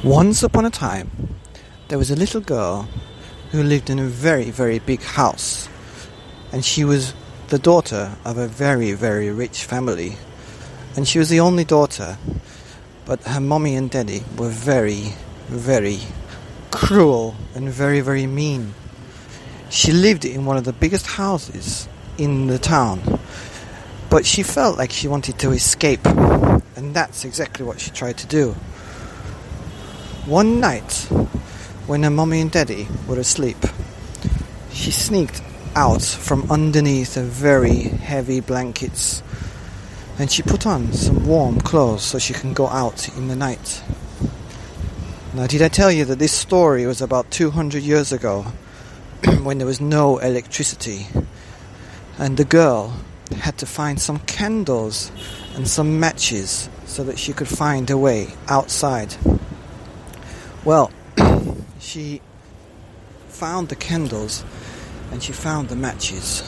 Once upon a time, there was a little girl who lived in a very, very big house, and she was the daughter of a very, very rich family, and she was the only daughter, but her mommy and daddy were very, very cruel and very, very mean. She lived in one of the biggest houses in the town, but she felt like she wanted to escape, and that's exactly what she tried to do. One night, when her mommy and daddy were asleep, she sneaked out from underneath the very heavy blankets, and she put on some warm clothes so she can go out in the night. Now, did I tell you that this story was about 200 years ago, when there was no electricity, and the girl had to find some candles and some matches so that she could find her way outside? Well, she found the candles and she found the matches.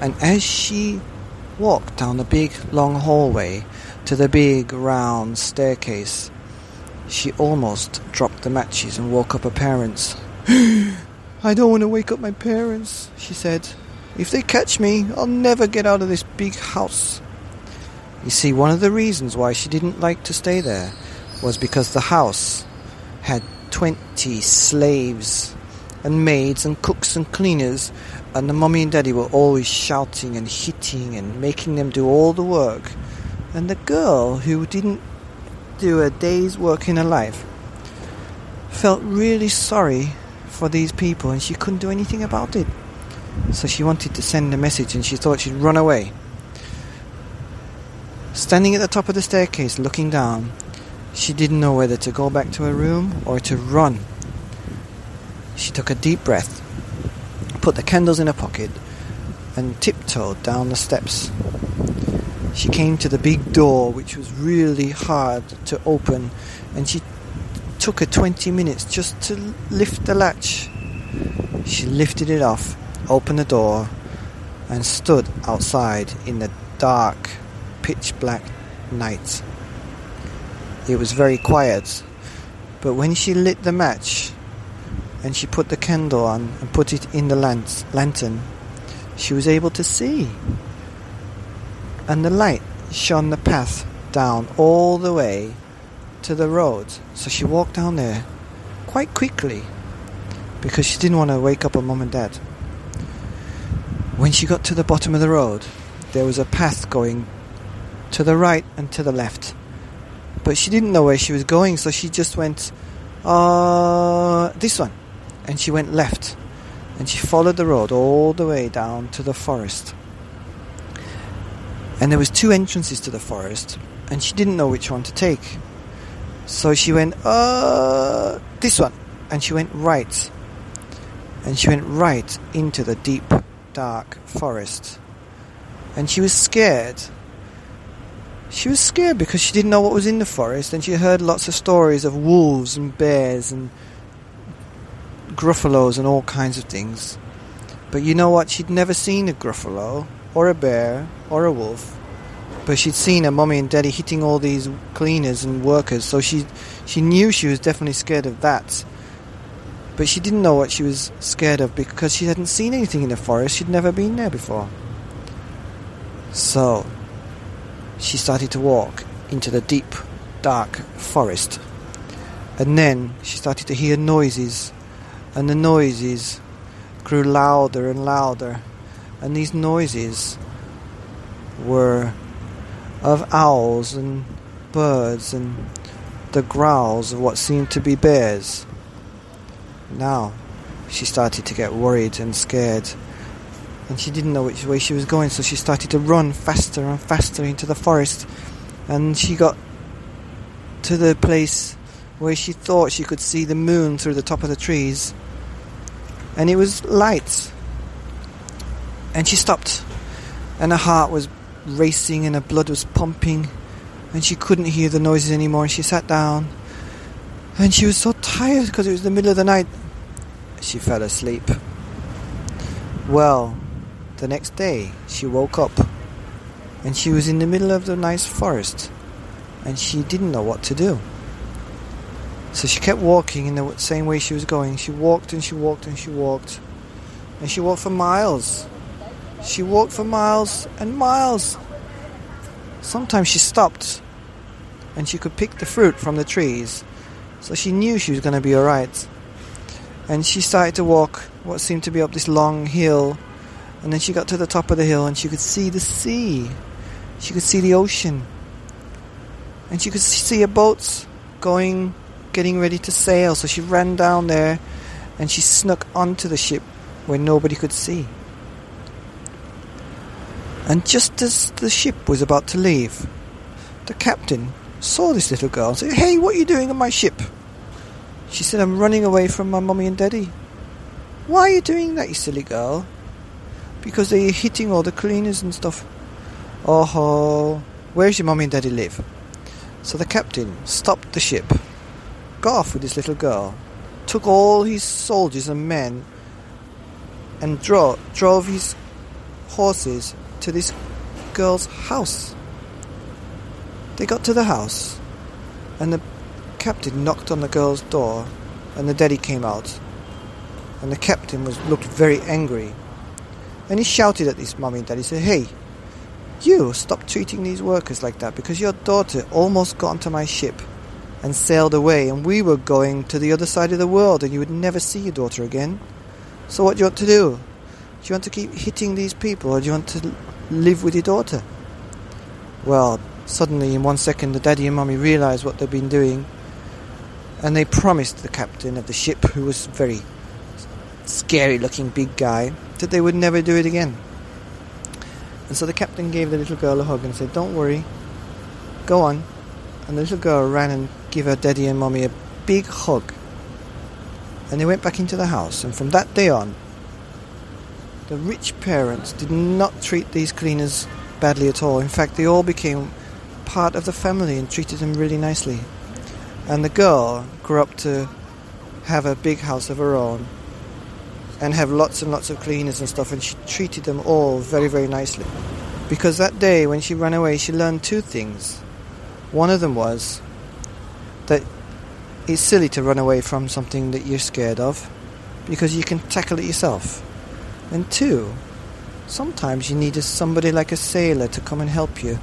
And as she walked down the big long hallway to the big round staircase, she almost dropped the matches and woke up her parents. "I don't want to wake up my parents," she said. "If they catch me, I'll never get out of this big house." You see, one of the reasons why she didn't like to stay there was because the house had 20 slaves and maids and cooks and cleaners, and the mommy and daddy were always shouting and hitting and making them do all the work. And the girl, who didn't do a day's work in her life, felt really sorry for these people, and she couldn't do anything about it. So she wanted to send a message, and she thought she'd run away. Standing at the top of the staircase looking down, she didn't know whether to go back to her room or to run. She took a deep breath, put the candles in her pocket, and tiptoed down the steps. She came to the big door, which was really hard to open, and she took her 20 minutes just to lift the latch. She lifted it off, opened the door, and stood outside in the dark, pitch-black night. It was very quiet, but when she lit the match and she put the candle on and put it in the lantern, she was able to see. And the light shone the path down all the way to the road. So she walked down there quite quickly because she didn't want to wake up her mum and dad. When she got to the bottom of the road, there was a path going to the right and to the left. But she didn't know where she was going, so she just went, this one. And she went left. And she followed the road all the way down to the forest. And there was 2 entrances to the forest, and she didn't know which one to take. So she went, this one. And she went right. And she went right into the deep, dark forest. And she was scared. She was scared because she didn't know what was in the forest, and she heard lots of stories of wolves and bears and gruffalos and all kinds of things. But you know what? She'd never seen a gruffalo or a bear or a wolf, but she'd seen her mommy and daddy hitting all these cleaners and workers, so she knew she was definitely scared of that. But she didn't know what she was scared of because she hadn't seen anything in the forest. She'd never been there before. So she started to walk into the deep, dark forest. And then she started to hear noises, and the noises grew louder and louder. And these noises were of owls and birds and the growls of what seemed to be bears. Now she started to get worried and scared, and she didn't know which way she was going, so she started to run faster and faster into the forest. And she got to the place where she thought she could see the moon through the top of the trees, and it was light. And she stopped, and her heart was racing and her blood was pumping, and she couldn't hear the noises anymore. And she sat down, and she was so tired because it was the middle of the night. She fell asleep. Well, the next day she woke up, and she was in the middle of the nice forest, and she didn't know what to do. So she kept walking in the same way she was going. She walked and she walked and she walked. And she walked for miles. She walked for miles and miles. Sometimes she stopped and she could pick the fruit from the trees. So she knew she was going to be alright. And she started to walk what seemed to be up this long hill. And then she got to the top of the hill and she could see the sea. She could see the ocean. And she could see a boat getting ready to sail. So she ran down there and she snuck onto the ship where nobody could see. And just as the ship was about to leave, the captain saw this little girl and said, "Hey, what are you doing on my ship?" She said, "I'm running away from my mummy and daddy." "Why are you doing that, you silly girl?" "Because they're hitting all the cleaners and stuff." "Oh, where's your mummy and daddy live?" So the captain stopped the ship, got off with this little girl, took all his soldiers and men and drove his horses to this girl's house. They got to the house and the captain knocked on the girl's door and the daddy came out, and the captain looked very angry, and he shouted at his mummy and daddy. He said, "Hey, you stop treating these workers like that, because your daughter almost got onto my ship and sailed away, and we were going to the other side of the world and you would never see your daughter again. So what do you want to do? Do you want to keep hitting these people, or do you want to live with your daughter?" Well, suddenly in 1 second the daddy and mummy realised what they'd been doing, and they promised the captain of the ship, who was a very scary looking big guy, that they would never do it again. And so the captain gave the little girl a hug and said, "Don't worry, go on." And the little girl ran and gave her daddy and mummy a big hug. And they went back into the house, and from that day on, the rich parents did not treat these cleaners badly at all. In fact, they all became part of the family and treated them really nicely. And the girl grew up to have a big house of her own and have lots and lots of cleaners and stuff, and she treated them all very, very nicely. Because that day when she ran away, she learned 2 things. One of them was that it's silly to run away from something that you're scared of, because you can tackle it yourself. And 2, sometimes you need somebody like a sailor to come and help you,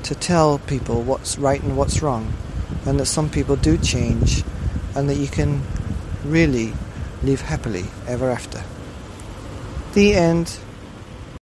to tell people what's right and what's wrong, and that some people do change, and that you can really live happily ever after. The end.